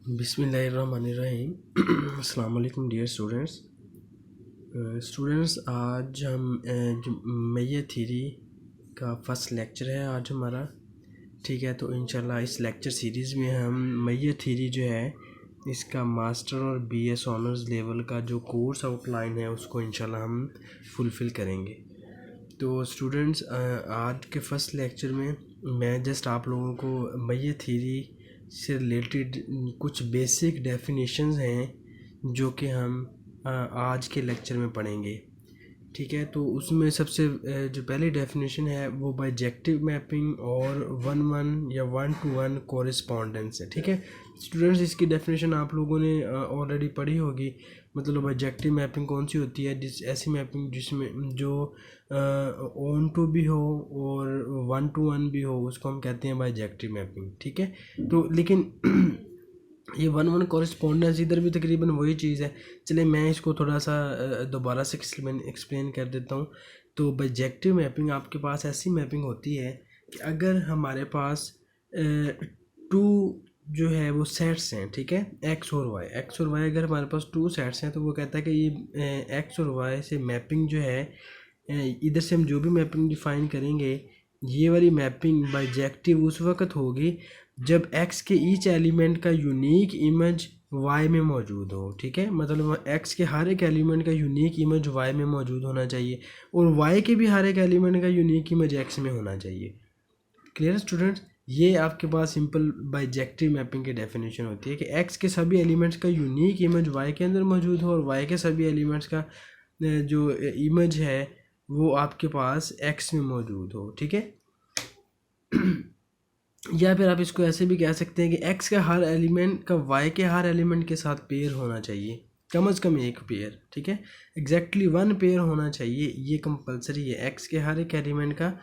बिस्मिल्लाहिर्रहमानिर्रहीम। अस्सलाम वालेकुम डियर स्टूडेंट्स, आज हम जो मैय थ्योरी का फर्स्ट लेक्चर है आज हमारा। ठीक है, तो इंशाल्लाह इस लेक्चर सीरीज़ में हम मैय थ्योरी जो है इसका मास्टर और बीएस ऑनर्स लेवल का जो कोर्स आउटलाइन है उसको इंशाल्लाह हम फुलफ़िल करेंगे। तो स्टूडेंट्स, आज के फर्स्ट लेक्चर में मैं जस्ट आप लोगों को मैय थ्योरी से रिलेटेड कुछ बेसिक डेफिनेशंस हैं जो कि हम आज के लेक्चर में पढ़ेंगे। ठीक है, तो उसमें सबसे जो पहली डेफिनेशन है वो बाइजेक्टिव मैपिंग और वन वन या वन टू वन कोरिस्पोंडेंस है। ठीक है स्टूडेंट्स, इसकी डेफिनेशन आप लोगों ने ऑलरेडी पढ़ी होगी। मतलब बाइजेक्टिव मैपिंग कौन सी होती है? ऐसी मैपिंग जिसमें जो ऑन टू भी हो और वन टू वन भी हो उसको हम कहते हैं बाइजेक्टिव मैपिंग। ठीक है, तो लेकिन ये वन वन कॉरेस्पॉन्डेंस इधर भी तकरीबन वही चीज़ है। चले मैं इसको थोड़ा सा दोबारा से एक्सप्लेन कर देता हूँ। तो बाइजेक्टिव मैपिंग आपके पास ऐसी मैपिंग होती है कि अगर हमारे पास टू जो है वो सेट्स हैं, ठीक है, एक्स और वाई अगर हमारे पास टू सेट्स हैं तो वो कहता है कि ये एक्स और वाई से मैपिंग जो है इधर से हम जो भी मैपिंग डिफ़ाइन करेंगे ये वाली मैपिंग बाइजेक्टिव उस वक्त होगी जब x के ईच एलिमेंट का यूनिक इमेज y में मौजूद हो। ठीक है, मतलब x के हर एक एलिमेंट का यूनिक इमेज y में मौजूद होना चाहिए और y के भी हर एक एलिमेंट का यूनिक इमेज x में होना चाहिए। क्लियर स्टूडेंट्स, ये आपके पास सिंपल बाइजेक्टिव मैपिंग की डेफिनेशन होती है कि x के सभी एलिमेंट्स का यूनिक इमेज y के अंदर मौजूद हो और y के सभी एलिमेंट्स का जो इमेज है वो आपके पास x में मौजूद हो। ठीक है या फिर आप इसको ऐसे भी कह सकते हैं कि x का हर एलिमेंट का y के हर एलिमेंट के साथ पेयर होना चाहिए, कम से कम एक पेयर। ठीक है, एग्जैक्टली वन पेयर होना चाहिए, ये कंपलसरी है। x के हर एक एलिमेंट का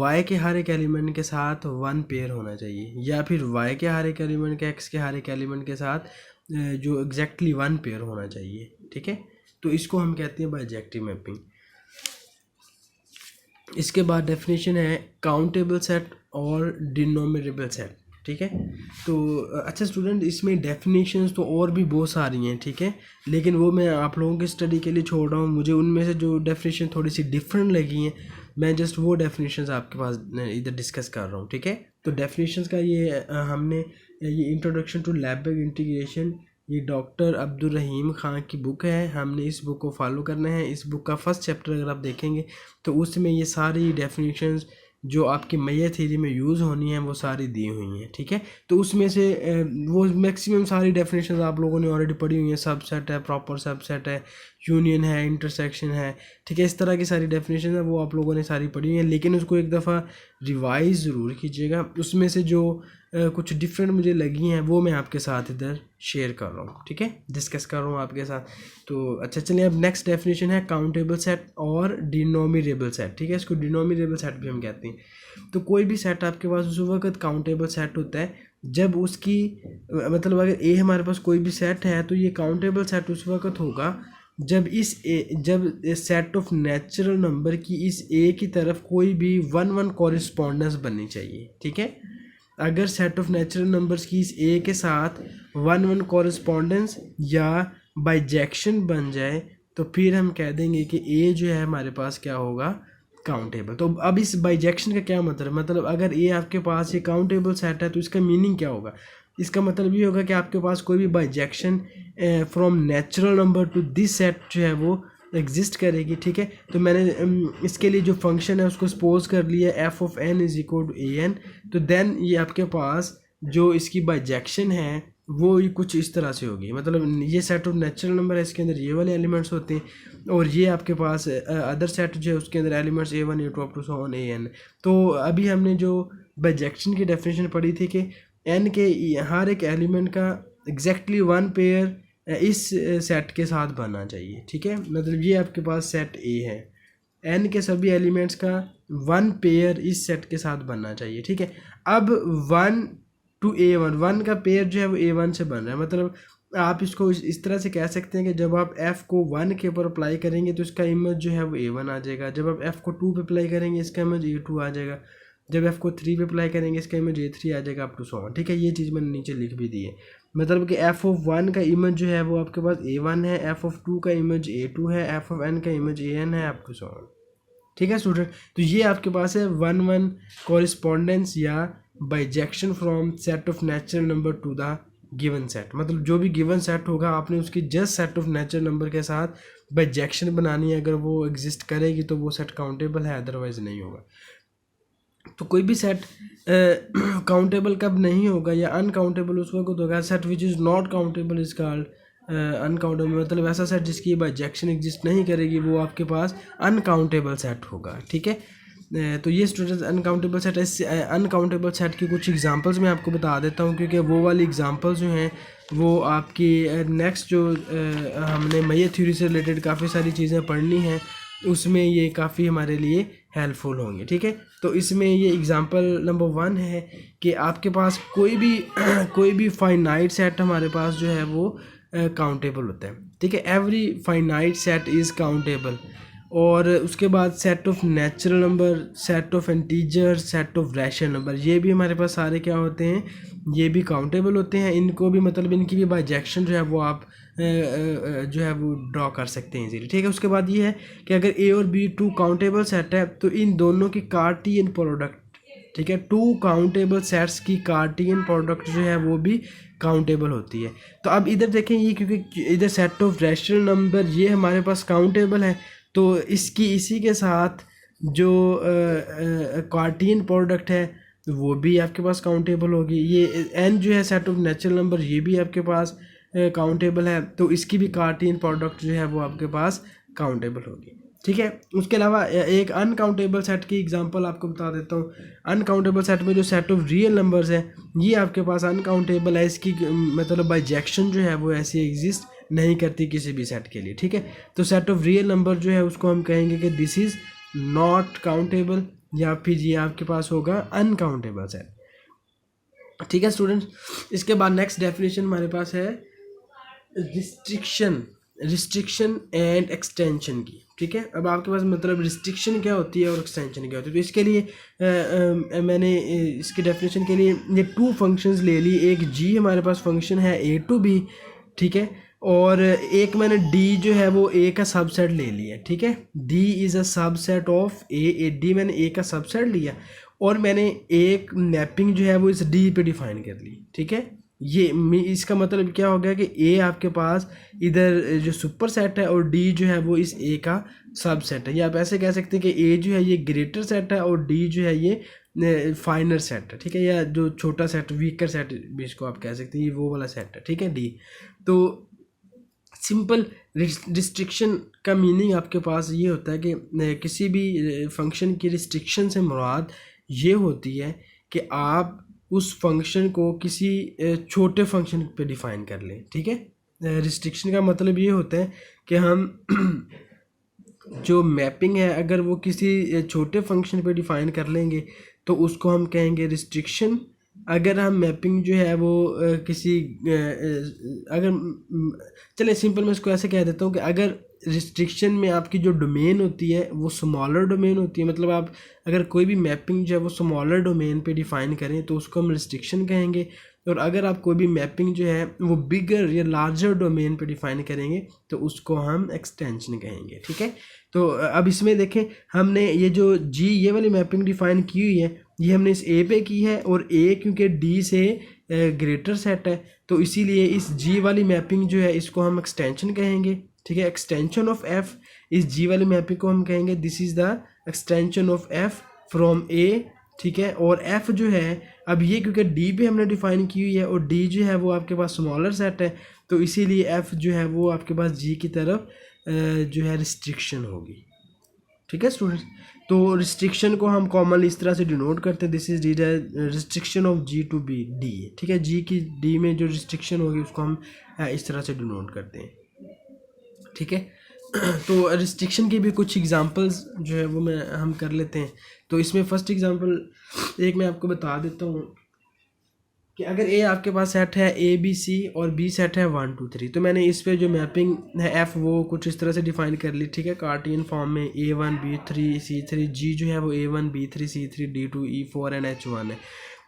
y के हर एक एलिमेंट के साथ वन पेयर होना चाहिए, या फिर y के हर एक एलिमेंट का x के हर एक एलिमेंट के साथ जो एग्जैक्टली वन पेयर होना चाहिए। ठीक है, तो इसको हम कहते हैं बाइजेक्टिव मैपिंग। इसके बाद डेफिनेशन है काउंटेबल सेट और डिनोमिनेबल सेट। ठीक है, तो अच्छा स्टूडेंट, इसमें डेफिनेशंस तो और भी बहुत सारी हैं। ठीक है, लेकिन वो मैं आप लोगों की स्टडी के लिए छोड़ रहा हूँ। मुझे उनमें से जो डेफिनेशन थोड़ी सी डिफरेंट लगी हैं मैं जस्ट वो डेफिनेशंस आपके पास इधर डिस्कस कर रहा हूँ। ठीक है, तो डेफिनेशंस का ये हमने ये इंट्रोडक्शन टू लैबिक इंटीग्रेशन, ये डॉक्टर अब्दुल रहीम ख़ान की बुक है। हमने इस बुक को फॉलो करना है। इस बुक का फर्स्ट चैप्टर अगर आप देखेंगे तो उसमें ये सारी डेफिनेशंस जो आपकी मैय थ्योरी में यूज़ होनी है वो सारी दी हुई हैं। ठीक है, तो उसमें से वो मैक्सिमम सारी डेफिनेशंस आप लोगों ने ऑलरेडी पढ़ी हुई हैं। सबसेट है, प्रॉपर सबसेट है, यूनियन है, इंटरसेक्शन है। ठीक है, इस तरह की सारी डेफिनेशन है वो आप लोगों ने सारी पढ़ी हुई हैं, लेकिन उसको एक दफ़ा रिवाइज़ ज़रूर कीजिएगा। उसमें से जो कुछ डिफरेंट मुझे लगी हैं वो मैं आपके साथ इधर शेयर कर रहा हूँ। ठीक है, डिस्कस कर रहा हूँ आपके साथ। तो अच्छा चलिए, अब नेक्स्ट डेफिनेशन है काउंटेबल सेट और डिनोमिनेबल सेट। ठीक है, इसको डिनोमिनेबल सेट भी हम कहते हैं। तो कोई भी सेट आपके पास उस वक्त काउंटेबल सेट होता है जब उसकी मतलब अगर ए हमारे पास कोई भी सेट है तो ये काउंटेबल सेट उस वक्त होगा जब जब सेट ऑफ नेचुरल नंबर की इस ए की तरफ कोई भी वन वन कॉरेस्पॉन्डेंस बननी चाहिए। ठीक है, अगर सेट ऑफ नेचुरल नंबर्स की इस ए के साथ वन वन कॉरेस्पॉन्डेंस या बाइजेक्शन बन जाए तो फिर हम कह देंगे कि ए जो है हमारे पास क्या होगा, काउंटेबल। तो अब इस बाइजेक्शन का क्या मतलब अगर ए आपके पास ये काउंटेबल सेट है तो इसका मीनिंग क्या होगा? इसका मतलब ये होगा कि आपके पास कोई भी bijection from natural number two this set जो है वो एग्जिस्ट करेगी। ठीक है, तो मैंने इसके लिए जो फंक्शन है उसको सपोज कर लिया F of N is equal to A N. तो देन ये आपके पास जो इसकी बाइजेक्शन है वो ये कुछ इस तरह से होगी। मतलब ये सेट ऑफ नेचुरल नंबर है, इसके अंदर ये वाले एलिमेंट्स होते हैं और ये आपके पास अदर सेट जो है उसके अंदर elements A one A two up to so on A N. तो अभी हमने जो बाइजेक्शन की डेफिनेशन पढ़ी थी कि एन के हर एक एलिमेंट का एग्जैक्टली वन पेयर इस सेट के साथ बनना चाहिए। ठीक है, मतलब ये आपके पास सेट ए है, एन के सभी एलिमेंट्स का वन पेयर इस सेट के साथ बनना चाहिए। ठीक है, अब वन टू ए वन, वन का पेयर जो है वो ए वन से बन रहा है। मतलब आप इसको इस तरह से कह सकते हैं कि जब आप एफ़ को वन के ऊपर अप्लाई करेंगे तो इसका इमेज जो है वो ए वन आ जाएगा। जब आप एफ़ को टू पे अप्लाई करेंगे इसका इमेज ए टू आ जाएगा। जब f को 3 पे अप्लाई करेंगे इसका इमेज A3 आ जाएगा अप टू सो ऑन, ठीक है। ये चीज़ मैंने नीचे लिख भी दी है, मतलब कि f(1) का इमेज जो है वो आपके पास A1 है, f(2) का इमेज A2 है, f(n) का इमेज AN है अप टू सो ऑन, ठीक है स्टूडेंट। तो ये आपके पास है 1-1 कॉरिस्पॉन्डेंस या bijection from set of natural number two the given set, मतलब जो भी गिवन सेट होगा आपने उसकी just set of natural number के साथ बाइजेक्शन बनानी है, अगर वो एग्जिस्ट करेगी तो वो सेट काउंटेबल है, अदरवाइज नहीं होगा। तो कोई भी सेट काउंटेबल कब नहीं होगा या अनकाउंटेबल उस वक्त होगा, set which is not countable is called uncountable, मतलब ऐसा सेट जिसकी बाइजेक्शन एग्जिस्ट नहीं करेगी वो आपके पास अनकाउंटेबल सेट होगा, ठीक है। तो ये students uncountable set, uncountable set की कुछ एग्जांपल्स मैं आपको बता देता हूँ, क्योंकि वो वाली एग्जांपल्स जो हैं वो आपकी नेक्स्ट जो हमने मेयर थ्योरी से रिलेटेड काफ़ी सारी चीज़ें पढ़नी हैं उसमें ये काफ़ी हमारे लिए हेल्पफुल होंगे, ठीक है। तो इसमें ये एग्जांपल नंबर 1 है कि आपके पास कोई भी फाइनाइट सेट हमारे पास जो है वो काउंटेबल होता है, ठीक है। Every finite set is countable. और उसके बाद set of natural number, set of integer, set of rational number, ये भी हमारे पास सारे क्या होते हैं, ये भी काउंटेबल होते हैं। इनको भी मतलब इनकी भी बाइजेक्शन जो है वो आप जो है वो ड्रॉ कर सकते हैं इजीली, ठीक है। उसके बाद ये है कि अगर ए और बी 2 काउंटेबल सेट है तो इन दोनों की कार्टियन प्रोडक्ट, ठीक है, 2 काउंटेबल सेट्स की कार्टियन प्रोडक्ट जो है वो भी काउंटेबल होती है। तो अब इधर देखें ये, क्योंकि इधर सेट ऑफ रैशनल नंबर ये हमारे पास काउंटेबल है, तो इसी के साथ जो कार्टियन प्रोडक्ट है वो भी आपके पास काउंटेबल होगी। ये n जो है सेट ऑफ नेचुरल नंबर ये भी आपके पास काउंटेबल है, तो इसकी भी कार्टियन प्रोडक्ट जो है वो आपके पास काउंटेबल होगी, ठीक है। उसके अलावा एक अनकाउंटेबल सेट की एग्जांपल आपको बता देता हूँ। अनकाउंटेबल सेट में जो सेट ऑफ रियल नंबर्स है ये आपके पास अनकाउंटेबल है, इसकी मतलब बाइजेक्शन जो है वो ऐसी एग्जिस्ट नहीं करती किसी भी सेट के लिए, ठीक है। तो सेट ऑफ रियल नंबर जो है उसको हम कहेंगे कि दिस इज़ नॉट काउंटेबल, या फिर ये आपके पास होगा अनकाउंटेबल सेट, ठीक है स्टूडेंट्स। इसके बाद नेक्स्ट डेफिनेशन हमारे पास है रिस्ट्रिक्शन एंड एक्सटेंशन की, ठीक है। अब आपके पास मतलब रिस्ट्रिक्शन क्या होती है और एक्सटेंशन क्या होती है, तो इसके लिए मैंने इसकी डेफिनेशन के लिए ये 2 फंक्शंस ले ली। एक जी हमारे पास फंक्शन है a to b, ठीक है, और एक मैंने d जो है वो a का सबसेट ले लिया, ठीक है। d is a subset of a, d मैंने a का सबसेट लिया और मैंने एक मैपिंग जो है वो इस d पे डिफाइन कर ली, ठीक है। ये इसका मतलब क्या हो गया कि a आपके पास इधर जो सुपर सेट है और d जो है वो इस a का सबसेट है, या आप ऐसे कह सकते हैं कि a जो है ये ग्रेटर सेट है और d जो है ये फाइनर सेट है, ठीक है, या जो छोटा सेट वीकर सेट भी इसको आप कह सकते हैं, ये वो वाला सेट है, ठीक है, d। तो सिंपल रिस्ट्रिक्शन का मीनिंग आपके पास ये होता है कि किसी भी फंक्शन की रिस्ट्रिक्शन से मुराद ये होती है कि आप उस फंक्शन को किसी छोटे फंक्शन पे डिफ़ाइन कर लें, ठीक है। रिस्ट्रिक्शन का मतलब ये होता है कि हम जो मैपिंग है अगर वो किसी छोटे फंक्शन पे डिफ़ाइन कर लेंगे तो उसको हम कहेंगे रिस्ट्रिक्शन। अगर हम मैपिंग जो है वो किसी चले सिंपल मैं इसको ऐसे कह देता हूँ कि अगर रिस्ट्रिक्शन में आपकी जो डोमेन होती है वो स्मॉलर डोमेन होती है, मतलब आप अगर कोई भी मैपिंग जो है वो स्मॉलर डोमेन पे डिफ़ाइन करें तो उसको हम रिस्ट्रिक्शन कहेंगे, और अगर आप कोई भी मैपिंग जो है वो बिगर या लार्जर डोमेन पे डिफ़ाइन करेंगे तो उसको हम एक्सटेंशन कहेंगे, ठीक है। तो अब इसमें देखें हमने ये जो जी ये वाली मैपिंग डिफ़ाइन की हुई है ये हमने इस ए पे की है, और ए क्योंकि डी से ग्रेटर सेट है तो इसीलिए इस जी वाली मैपिंग जो है इसको हम एक्सटेंशन कहेंगे, ठीक है। एक्सटेंशन ऑफ एफ, इस जी वाली मैपिंग को हम कहेंगे this is the extension of F from A, ठीक है। और एफ जो है अब ये क्योंकि डी पे हमने डिफ़ाइन की हुई है और डी जो है वो आपके पास स्मॉलर सेट है तो इसीलिए एफ जो है वो आपके पास जी की तरफ जो है रिस्ट्रिक्शन होगी, ठीक है स्टूडेंट्स। तो रिस्ट्रिक्शन को हम कॉमनली इस तरह से डिनोट करते हैं, this is restriction of G to B D, ठीक है। जी की डी में जो रिस्ट्रिक्शन होगी उसको हम इस तरह से डिनोट करते हैं, ठीक है। तो रिस्ट्रिक्शन की भी कुछ एग्जांपल्स जो है वो हम कर लेते हैं। तो इसमें फर्स्ट एग्जांपल एक मैं आपको बता देता हूँ कि अगर ए आपके पास सेट है ए बी सी और बी सेट है 1 2 3, तो मैंने इस पे जो मैपिंग है एफ वो कुछ इस तरह से डिफाइन कर ली, ठीक है, कार्टियन फॉर्म में A1 B3 C3, जी जो है वो A1 B3 C3 D2 E4 and H1 है।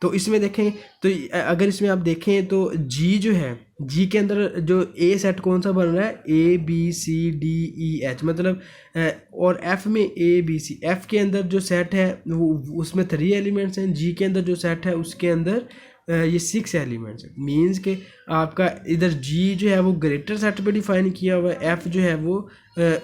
तो इसमें देखें तो अगर इसमें आप देखें तो जी जो है, जी के अंदर जो ए सेट कौन सा बन रहा है, A B C D E H, मतलब और एफ में ए बी सी, एफ के अंदर जो सेट है वो उसमें 3 एलिमेंट्स हैं, जी के अंदर जो सेट है उसके अंदर ये 6 एलिमेंट्स हैं। मीन्स के आपका इधर जी जो है वो ग्रेटर सेट पे डिफाइन किया हुआ है, एफ जो है वो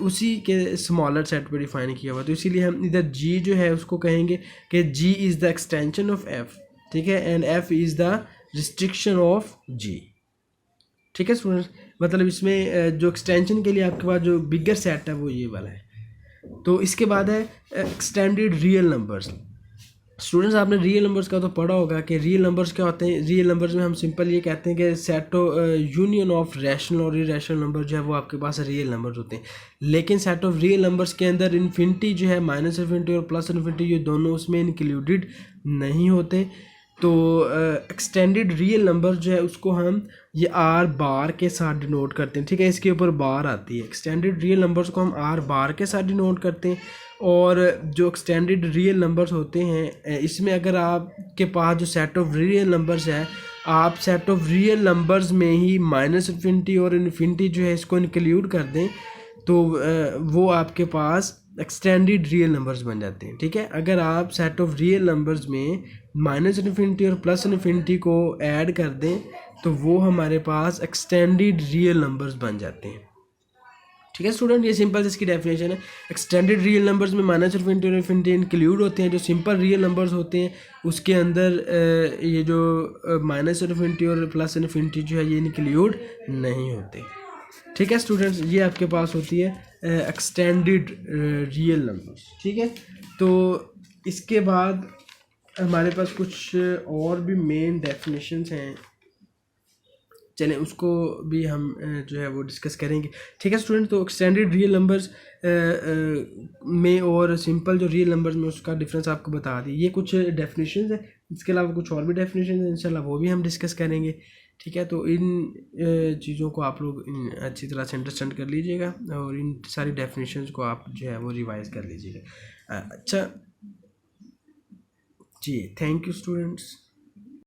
उसी के स्मॉलर सेट पे डिफाइन किया हुआ है। तो इसीलिए हम इधर जी जो है उसको कहेंगे कि G is the extension of F, ठीक है, and F is the restriction of G, ठीक है स्टूडेंट्स। मतलब इसमें जो एक्सटेंशन के लिए आपके पास जो बिगर सेट है वो ये वाला है। तो इसके बाद है एक्सटेंडेड रियल नंबर्स। स्टूडेंट्स आपने रियल नंबर्स का तो पढ़ा होगा कि रियल नंबर्स क्या होते हैं। रियल नंबर्स में हम सिंपल ये कहते हैं कि सेट यूनियन ऑफ रैशनल और इरेशनल नंबर जो है वो आपके पास रियल नंबर्स होते हैं। लेकिन सेट ऑफ रियल नंबर्स के अंदर इन्फिनिटी जो है, माइनस इन्फिनिटी और प्लस इन्फिनिटी, ये दोनों उसमें इंक्लूडेड नहीं होते। तो एक्सटेंडेड रियल नंबर जो है उसको हम ये आर बार के साथ डिनोट करते हैं, ठीक है, इसके ऊपर बार आती है। एक्सटेंडेड रियल नंबर्स को हम आर बार के साथ डिनोट करते हैं। और जो एक्सटेंडेड रियल नंबर्स होते हैं इसमें अगर आपके पास जो सेट ऑफ रियल नंबर्स है, आप सेट ऑफ रियल नंबर्स में ही माइनस इन्फिनिटी और इन्फिनिटी जो है इसको इंक्लूड कर दें तो वो आपके पास एक्सटेंडेड रियल नंबर्स बन जाते हैं, ठीक है। अगर आप सेट ऑफ रियल नंबर्स में माइनस इन्फिनिटी और प्लस इन्फिनिटी को ऐड कर दें तो वो हमारे पास एक्सटेंडेड रियल नंबर्स बन जाते हैं, ठीक है स्टूडेंट। ये सिंपल इसकी डेफिनेशन है। एक्सटेंडेड रियल नंबर्स में माइनस इन्फिनिटी और इन्फिनिटी इंक्लूड होते हैं। जो सिंपल रियल नंबर्स होते हैं उसके अंदर ये जो माइनस इन्फिनिटी और प्लस इन्फिनिटी जो है ये इंक्लूड नहीं होते, ठीक है स्टूडेंट्स। ये आपके पास होती है एक्सटेंडेड रियल नंबर्स, ठीक है। तो इसके बाद हमारे पास कुछ और भी मेन डेफिनेशंस हैं, चलें उसको भी हम जो है वो डिस्कस करेंगे, ठीक है स्टूडेंट। तो एक्सटेंडेड रियल नंबर्स में और सिंपल जो रियल नंबर्स में उसका डिफरेंस आपको बता दी। ये कुछ डेफिनेशंस है, इसके अलावा कुछ और भी डेफिनेशन है, इंशाल्लाह वो भी हम डिस्कस करेंगे, ठीक है। तो इन चीज़ों को आप लोग अच्छी तरह से अंडरस्टैंड कर लीजिएगा और इन सारी डेफिनेशंस को आप जो है वो रिवाइज कर लीजिएगा। अच्छा जी, थैंक यू स्टूडेंट्स।